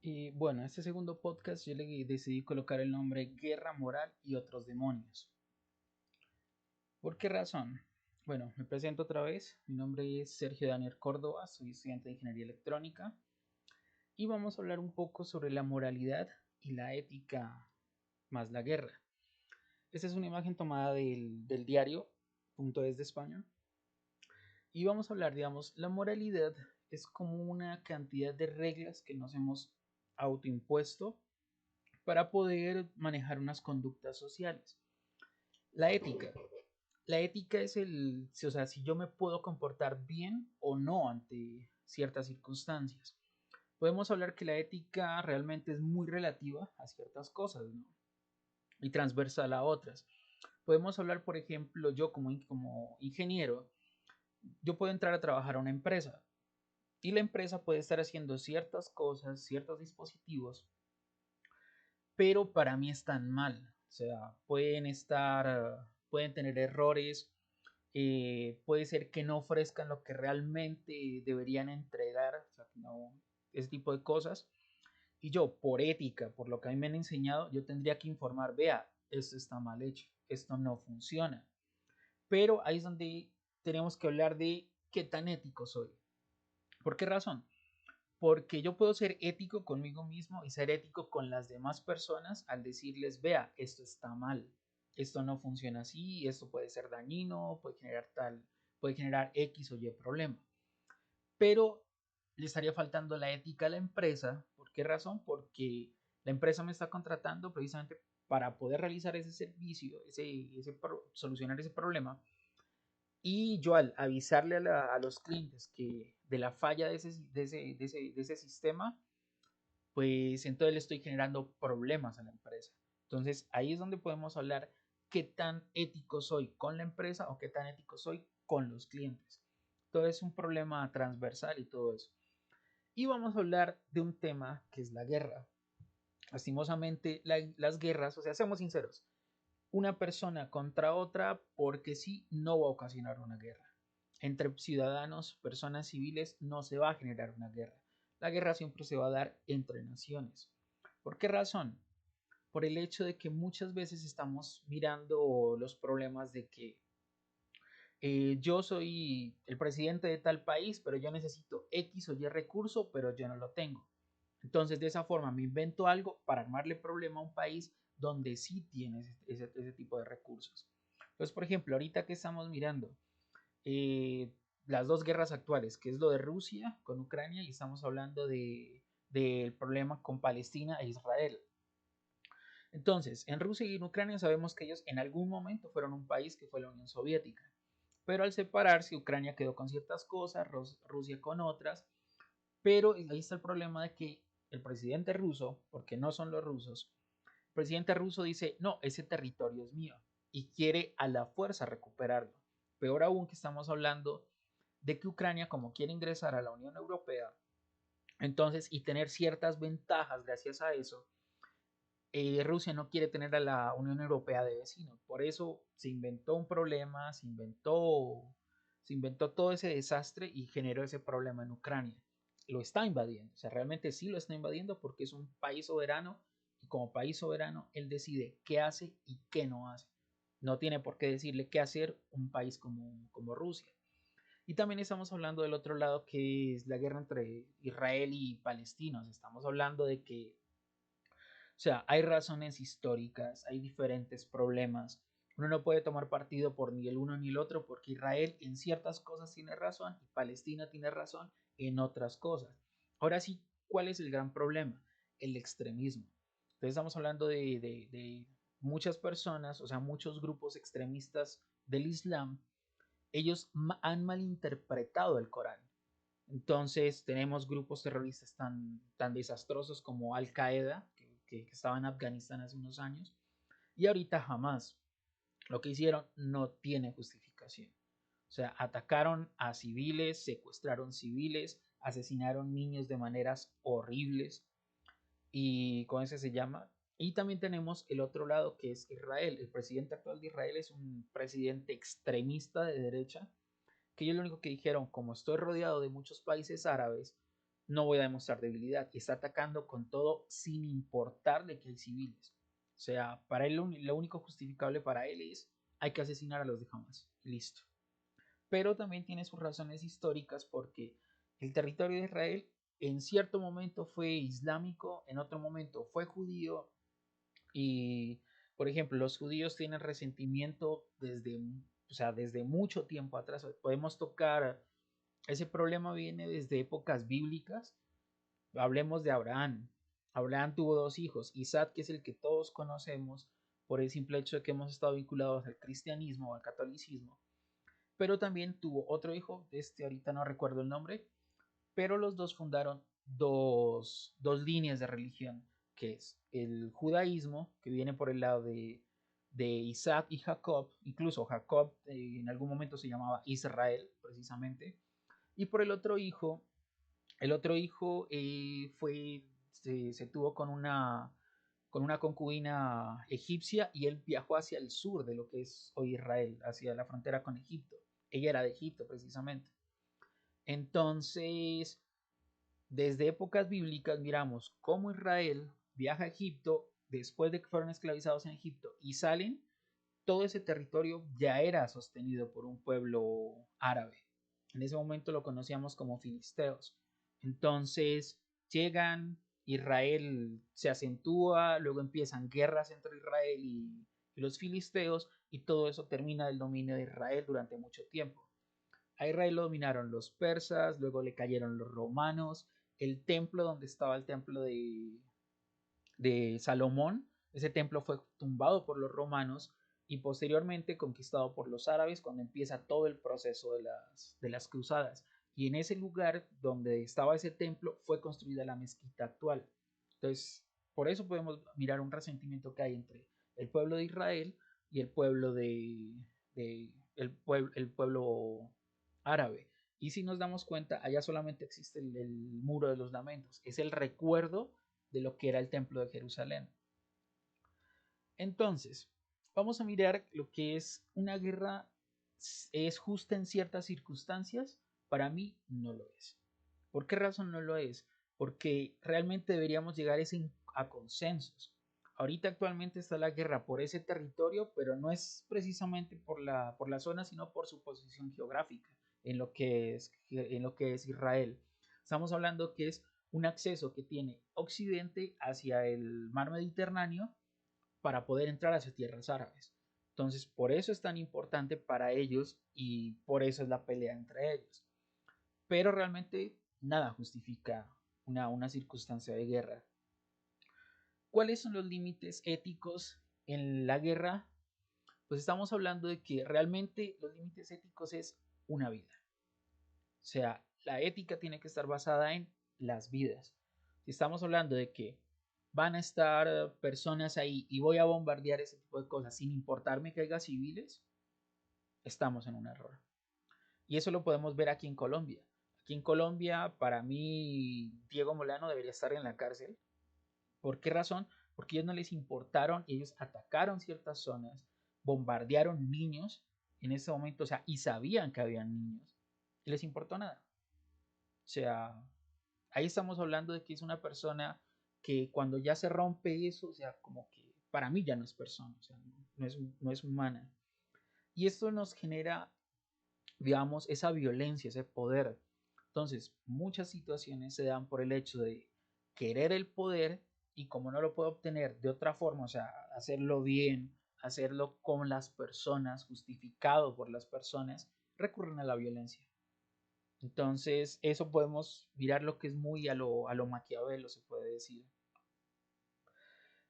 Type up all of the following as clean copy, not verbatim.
Y bueno, a este segundo podcast yo le decidí colocar el nombre Guerra Moral y otros demonios. ¿Por qué razón? Bueno, me presento otra vez. Mi nombre es Sergio Daniel Córdoba, soy estudiante de Ingeniería Electrónica y vamos a hablar un poco sobre la moralidad y la ética más la guerra. Esta es una imagen tomada del diario .es de España y vamos a hablar, digamos, la moralidad es como una cantidad de reglas que nos hemos autoimpuesto para poder manejar unas conductas sociales. La ética. La ética es o sea, si yo me puedo comportar bien o no ante ciertas circunstancias. Podemos hablar que la ética realmente es muy relativa a ciertas cosas, ¿no? Y transversal a otras. Podemos hablar, por ejemplo, yo como ingeniero, yo puedo entrar a trabajar a una empresa y la empresa puede estar haciendo ciertas cosas, ciertos dispositivos, pero para mí están mal. O sea, pueden tener errores, puede ser que no ofrezcan lo que realmente deberían entregar, o sea, no, ese tipo de cosas. Y yo, por ética, por lo que a mí me han enseñado, yo tendría que informar, vea, esto está mal hecho, esto no funciona. Pero ahí es donde tenemos que hablar de qué tan ético soy. ¿Por qué razón? Porque yo puedo ser ético conmigo mismo y ser ético con las demás personas al decirles, vea, esto está mal, esto no funciona así, esto puede ser dañino, puede generar X o Y problema. Pero le estaría faltando la ética a la empresa. ¿Por qué razón? Porque la empresa me está contratando precisamente para poder realizar ese servicio, solucionar ese problema. Y yo al avisarle a los clientes que de la falla de ese sistema, pues entonces le estoy generando problemas a la empresa. Entonces ahí es donde podemos hablar qué tan ético soy con la empresa o qué tan ético soy con los clientes. Todo es un problema transversal y todo eso. Y vamos a hablar de un tema que es la guerra. Lastimosamente, las guerras, o sea, seamos sinceros, una persona contra otra, porque sí, no va a ocasionar una guerra. Entre ciudadanos, personas civiles, no se va a generar una guerra. La guerra siempre se va a dar entre naciones. ¿Por qué razón? Por el hecho de que muchas veces estamos mirando los problemas de que yo soy el presidente de tal país, pero yo necesito X o Y recurso, pero yo no lo tengo. Entonces, de esa forma me invento algo para armarle problema a un país donde sí tiene ese tipo de recursos. Entonces, por ejemplo, ahorita que estamos mirando eh, las dos guerras actuales, que es lo de Rusia con Ucrania, y estamos hablando del problema con Palestina e Israel. Entonces, en Rusia y en Ucrania sabemos que ellos en algún momento fueron un país que fue la Unión Soviética, pero al separarse Ucrania quedó con ciertas cosas, Rusia con otras, pero ahí está el problema de que el presidente ruso, porque no son los rusos, el presidente ruso dice, no, ese territorio es mío y quiere a la fuerza recuperarlo. Peor aún que estamos hablando de que Ucrania, como quiere ingresar a la Unión Europea, entonces, y tener ciertas ventajas gracias a eso, Rusia no quiere tener a la Unión Europea de vecino. Por eso se inventó un problema, se inventó todo ese desastre y generó ese problema en Ucrania. Lo está invadiendo, o sea, realmente sí lo está invadiendo porque es un país soberano y como país soberano él decide qué hace y qué no hace. No tiene por qué decirle qué hacer un país como Rusia. Y también estamos hablando del otro lado que es la guerra entre Israel y palestinos. Estamos hablando de que o sea, hay razones históricas, hay diferentes problemas. Uno no puede tomar partido por ni el uno ni el otro porque Israel en ciertas cosas tiene razón y Palestina tiene razón en otras cosas. Ahora sí, ¿cuál es el gran problema? El extremismo. Entonces estamos hablando de muchas personas, o sea, muchos grupos extremistas del Islam, ellos han malinterpretado el Corán. Entonces tenemos grupos terroristas tan desastrosos como Al Qaeda, que estaba en Afganistán hace unos años, y ahorita jamás. Lo que hicieron no tiene justificación. O sea, atacaron a civiles, secuestraron civiles, asesinaron niños de maneras horribles y con eso se llama. Y también tenemos el otro lado que es Israel. El presidente actual de Israel es un presidente extremista de derecha que ellos lo único que dijeron, como estoy rodeado de muchos países árabes, no voy a demostrar debilidad. Y está atacando con todo sin importar de que hay civiles. O sea, para él lo único justificable para él es hay que asesinar a los de Hamas. Listo. Pero también tiene sus razones históricas porque el territorio de Israel en cierto momento fue islámico, en otro momento fue judío y, por ejemplo, los judíos tienen resentimiento desde mucho tiempo atrás. Podemos tocar, ese problema viene desde épocas bíblicas. Hablemos de Abraham. Abraham tuvo dos hijos, Isaac, que es el que todos conocemos por el simple hecho de que hemos estado vinculados al cristianismo o al catolicismo, pero también tuvo otro hijo, ahorita no recuerdo el nombre, pero los dos fundaron dos líneas de religión, que es el judaísmo, que viene por el lado de Isaac y Jacob, incluso Jacob en algún momento se llamaba Israel, precisamente, y por el otro hijo se tuvo con una concubina egipcia y él viajó hacia el sur de lo que es hoy Israel, hacia la frontera con Egipto. Ella era de Egipto precisamente. Entonces, desde épocas bíblicas miramos cómo Israel viaja a Egipto después de que fueron esclavizados en Egipto y salen. Todo ese territorio ya era sostenido por un pueblo árabe. En ese momento lo conocíamos como filisteos. Entonces llegan, Israel se acentúa, luego empiezan guerras entre Israel y los filisteos y todo eso termina del dominio de Israel durante mucho tiempo. A Israel lo dominaron los persas, luego le cayeron los romanos, el templo donde estaba el templo de Salomón, ese templo fue tumbado por los romanos y posteriormente conquistado por los árabes cuando empieza todo el proceso de las cruzadas. Y en ese lugar donde estaba ese templo fue construida la mezquita actual. Entonces, por eso podemos mirar un resentimiento que hay entre el pueblo de Israel y el pueblo el pueblo árabe. Y si nos damos cuenta, allá solamente existe el muro de los lamentos. Es el recuerdo de lo que era el templo de Jerusalén. Entonces, vamos a mirar lo que es una guerra. ¿Es justa en ciertas circunstancias? Para mí no lo es. ¿Por qué razón no lo es? Porque realmente deberíamos llegar a consensos. Ahorita actualmente está la guerra por ese territorio, pero no es precisamente por la zona, sino por su posición geográfica en lo que es Israel. Estamos hablando que es un acceso que tiene Occidente hacia el mar Mediterráneo para poder entrar hacia tierras árabes. Entonces, por eso es tan importante para ellos y por eso es la pelea entre ellos. Pero realmente nada justifica una circunstancia de guerra. ¿Cuáles son los límites éticos en la guerra? Pues estamos hablando de que realmente los límites éticos es una vida. O sea, la ética tiene que estar basada en las vidas. Si estamos hablando de que van a estar personas ahí y voy a bombardear ese tipo de cosas sin importarme que haya civiles, estamos en un error. Y eso lo podemos ver aquí en Colombia. Aquí en Colombia, para mí, Diego Molano debería estar en la cárcel. ¿Por qué razón? Porque ellos no les importaron y ellos atacaron ciertas zonas, bombardearon niños en ese momento, o sea, y sabían que habían niños. Y les importó nada. O sea, ahí estamos hablando de que es una persona que cuando ya se rompe eso, o sea, como que para mí ya no es persona, o sea, no es humana. Y esto nos genera, digamos, esa violencia, ese poder. Entonces, muchas situaciones se dan por el hecho de querer el poder y como no lo puedo obtener de otra forma, o sea, hacerlo bien, hacerlo con las personas, justificado por las personas, recurren a la violencia. Entonces, eso podemos mirar lo que es muy a lo Maquiavelo, se puede decir.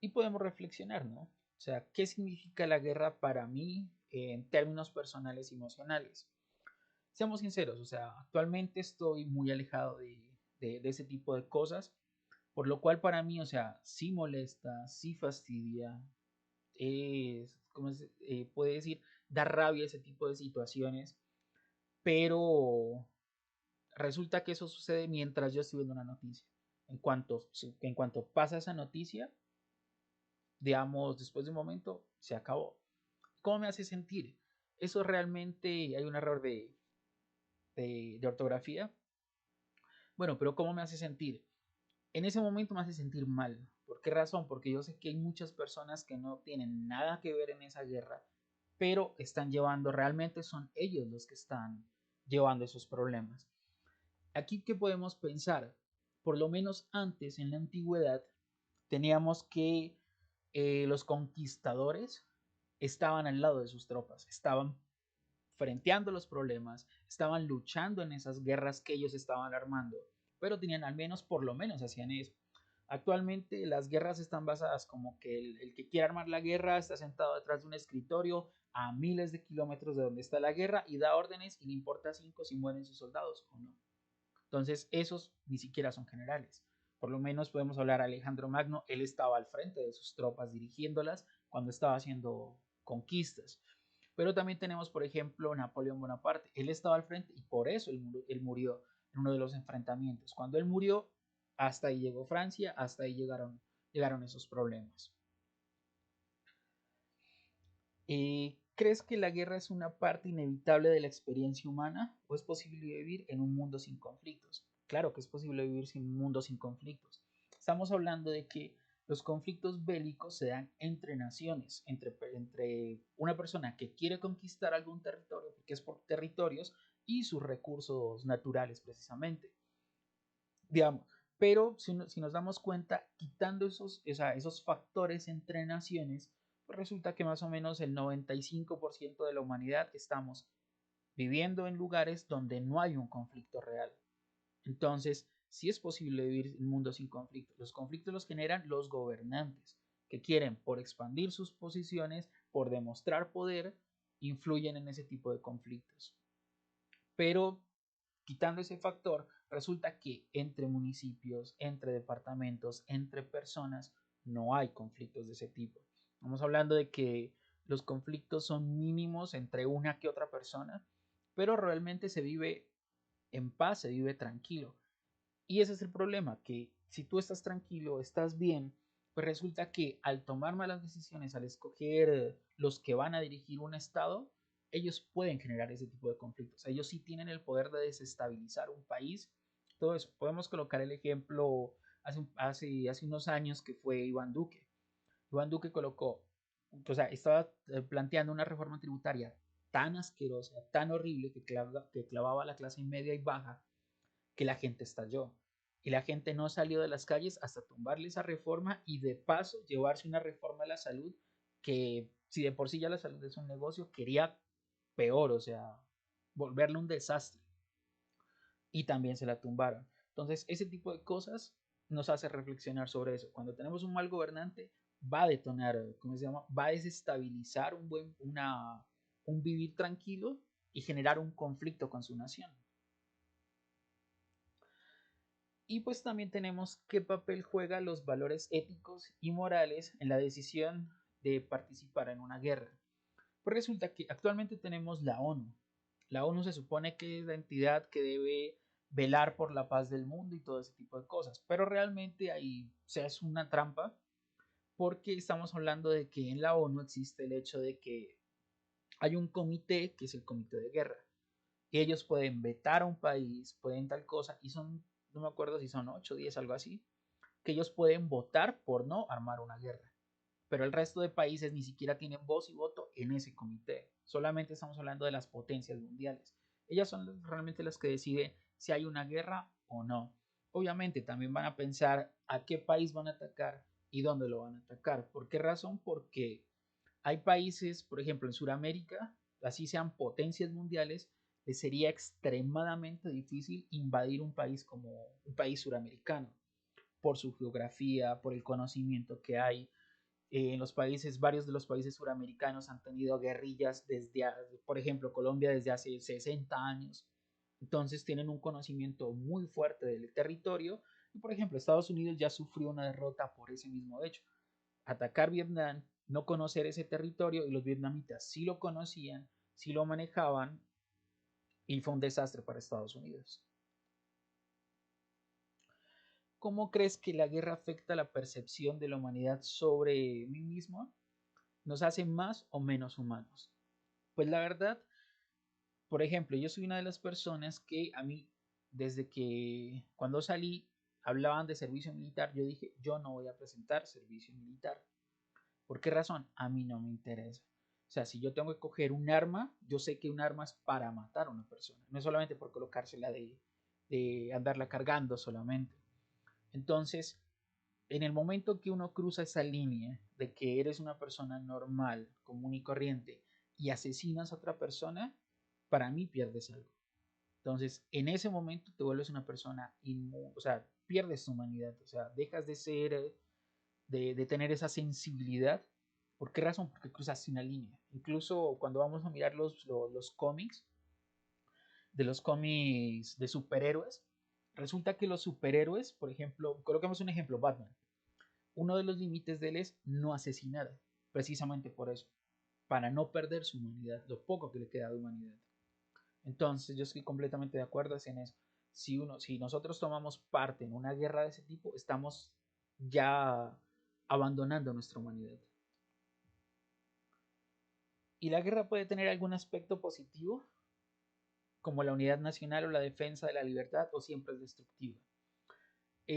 Y podemos reflexionar, ¿no? O sea, ¿qué significa la guerra para mí en términos personales y emocionales? Seamos sinceros, o sea, actualmente estoy muy alejado de ese tipo de cosas, por lo cual para mí, o sea, sí molesta, sí fastidia, ¿cómo puede decir? Da rabia ese tipo de situaciones, pero resulta que eso sucede mientras yo estoy viendo una noticia. En cuanto pasa esa noticia, digamos, después de un momento, se acabó. ¿Cómo me hace sentir? Eso realmente hay un error de ortografía. Bueno, pero ¿cómo me hace sentir? En ese momento me hace sentir mal. ¿Por qué razón? Porque yo sé que hay muchas personas que no tienen nada que ver en esa guerra, pero están llevando, realmente son ellos los que están llevando esos problemas. Aquí, ¿qué podemos pensar? Por lo menos antes, en la antigüedad, teníamos que los conquistadores estaban al lado de sus tropas, estaban frenteando los problemas, estaban luchando en esas guerras que ellos estaban armando, pero tenían al menos, por lo menos hacían eso. Actualmente las guerras están basadas como que el que quiere armar la guerra está sentado detrás de un escritorio a miles de kilómetros de donde está la guerra y da órdenes y le importa cinco si mueren sus soldados o no. Entonces esos ni siquiera son generales. Por lo menos podemos hablar de Alejandro Magno, él estaba al frente de sus tropas dirigiéndolas cuando estaba haciendo conquistas. Pero también tenemos, por ejemplo, Napoleón Bonaparte. Él estaba al frente y por eso él murió en uno de los enfrentamientos. Cuando él murió, hasta ahí llegó Francia, hasta ahí llegaron esos problemas. ¿Crees que la guerra es una parte inevitable de la experiencia humana o es posible vivir en un mundo sin conflictos? Claro que es posible vivir sin un mundo sin conflictos. Estamos hablando de que los conflictos bélicos se dan entre naciones, entre una persona que quiere conquistar algún territorio, porque es por territorios, y sus recursos naturales precisamente. Digamos, pero si nos damos cuenta, quitando esos factores entre naciones, pues resulta que más o menos el 95% de la humanidad estamos viviendo en lugares donde no hay un conflicto real. Entonces, sí es posible vivir en un mundo sin conflictos. Los conflictos los generan los gobernantes, que quieren, por expandir sus posiciones, por demostrar poder, influyen en ese tipo de conflictos. Pero quitando ese factor, resulta que entre municipios, entre departamentos, entre personas, no hay conflictos de ese tipo. Estamos hablando de que los conflictos son mínimos entre una que otra persona, pero realmente se vive en paz, se vive tranquilo. Y ese es el problema, que si tú estás tranquilo, estás bien, pues resulta que al tomar malas decisiones, al escoger los que van a dirigir un estado, ellos pueden generar ese tipo de conflictos. Ellos sí tienen el poder de desestabilizar un país. Todo eso. Podemos colocar el ejemplo hace unos años que fue Iván Duque. Iván Duque estaba planteando una reforma tributaria tan asquerosa, tan horrible, que clavaba a la clase media y baja, que la gente estalló. Y la gente no salió de las calles hasta tumbarle esa reforma y de paso llevarse una reforma a la salud que, si de por sí ya la salud es un negocio, quería peor, o sea, volverle un desastre. Y también se la tumbaron. Entonces, ese tipo de cosas nos hace reflexionar sobre eso. Cuando tenemos un mal gobernante, va a detonar, ¿cómo se llama? Va a desestabilizar un vivir tranquilo y generar un conflicto con su nación. Y pues también tenemos qué papel juegan los valores éticos y morales en la decisión de participar en una guerra. Pues resulta que actualmente tenemos la ONU. La ONU se supone que es la entidad que debe velar por la paz del mundo y todo ese tipo de cosas, pero realmente ahí se hace una trampa porque estamos hablando de que en la ONU existe el hecho de que hay un comité que es el comité de guerra. Ellos pueden vetar a un país, pueden tal cosa, y son, no me acuerdo si son 8 o 10, algo así, que ellos pueden votar por no armar una guerra. Pero el resto de países ni siquiera tienen voz y voto en ese comité. Solamente estamos hablando de las potencias mundiales. Ellas son realmente las que deciden si hay una guerra o no. Obviamente también van a pensar a qué país van a atacar y dónde lo van a atacar. ¿Por qué razón? Porque hay países, por ejemplo, en Sudamérica, así sean potencias mundiales, les sería extremadamente difícil invadir un país como un país suramericano por su geografía, por el conocimiento que hay. En los países, varios de los países suramericanos han tenido guerrillas por ejemplo, Colombia desde hace 60 años. Entonces tienen un conocimiento muy fuerte del territorio. Y por ejemplo, Estados Unidos ya sufrió una derrota por ese mismo hecho. Atacar Vietnam, no conocer ese territorio y los vietnamitas sí lo conocían, sí lo manejaban y fue un desastre para Estados Unidos. ¿Cómo crees que la guerra afecta la percepción de la humanidad sobre mí mismo? ¿Nos hace más o menos humanos? Pues la verdad, por ejemplo, yo soy una de las personas que a mí desde que cuando salí hablaban de servicio militar, yo dije, yo no voy a presentar servicio militar. ¿Por qué razón? A mí no me interesa. O sea, si yo tengo que coger un arma, yo sé que un arma es para matar a una persona, no es solamente por colocársela de andarla cargando solamente. Entonces, en el momento que uno cruza esa línea de que eres una persona normal, común y corriente, y asesinas a otra persona, para mí pierdes algo. Entonces, en ese momento te vuelves una persona inmune, o sea, pierdes tu humanidad, o sea, dejas de ser, de tener esa sensibilidad. ¿Por qué razón? Porque cruzaste una línea. Incluso cuando vamos a mirar los cómics, de los cómics de superhéroes, resulta que los superhéroes, por ejemplo, coloquemos un ejemplo, Batman. Uno de los límites de él es no asesinar, precisamente por eso, para no perder su humanidad, lo poco que le queda de humanidad. Entonces, yo estoy completamente de acuerdo en eso. Si nosotros tomamos parte en una guerra de ese tipo, estamos ya abandonando nuestra humanidad. Y la guerra puede tener algún aspecto positivo, como la unidad nacional o la defensa de la libertad, o siempre es destructiva.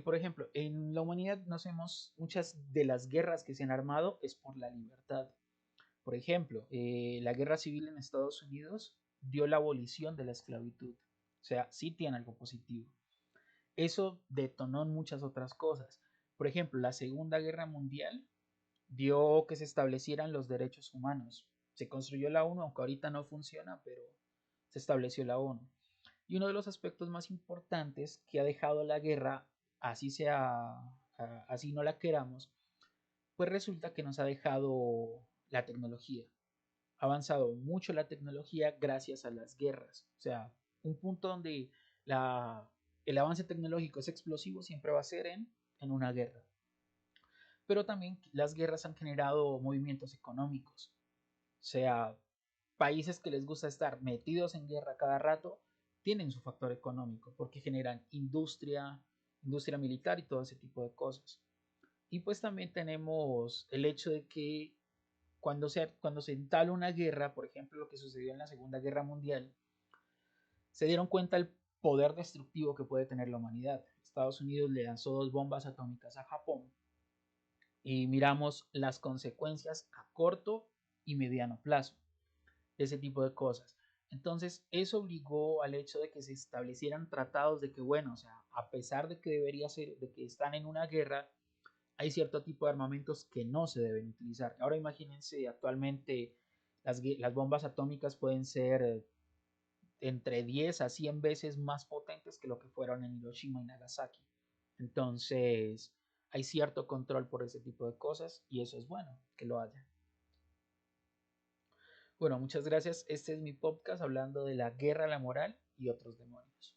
Por ejemplo, en la humanidad muchas de las guerras que se han armado es por la libertad. Por ejemplo, la guerra civil en Estados Unidos dio la abolición de la esclavitud. O sea, sí tiene algo positivo. Eso detonó muchas otras cosas. Por ejemplo, la Segunda Guerra Mundial dio que se establecieran los derechos humanos. Se construyó la ONU, aunque ahorita no funciona, pero se estableció la ONU. Y uno de los aspectos más importantes que ha dejado la guerra, así sea, así no la queramos, pues resulta que nos ha dejado la tecnología. Ha avanzado mucho la tecnología gracias a las guerras. O sea, un punto donde la, el avance tecnológico es explosivo siempre va a ser en una guerra. Pero también las guerras han generado movimientos económicos. O sea, países que les gusta estar metidos en guerra cada rato tienen su factor económico porque generan industria militar y todo ese tipo de cosas. Y pues también tenemos el hecho de que cuando se entala una guerra, por ejemplo lo que sucedió en la Segunda Guerra Mundial, se dieron cuenta del poder destructivo que puede tener la humanidad. Estados Unidos le lanzó 2 bombas atómicas a Japón y miramos las consecuencias a corto y mediano plazo de ese tipo de cosas. Entonces, eso obligó al hecho de que se establecieran tratados de que, bueno, o sea, a pesar de que debería ser, de que están en una guerra, hay cierto tipo de armamentos que no se deben utilizar. Ahora imagínense, actualmente las bombas atómicas pueden ser entre 10 a 100 veces más potentes que lo que fueron en Hiroshima y Nagasaki. Entonces, hay cierto control por ese tipo de cosas y eso es bueno que lo haya. Bueno, muchas gracias. Este es mi podcast hablando de la guerra, la moral y otros demonios.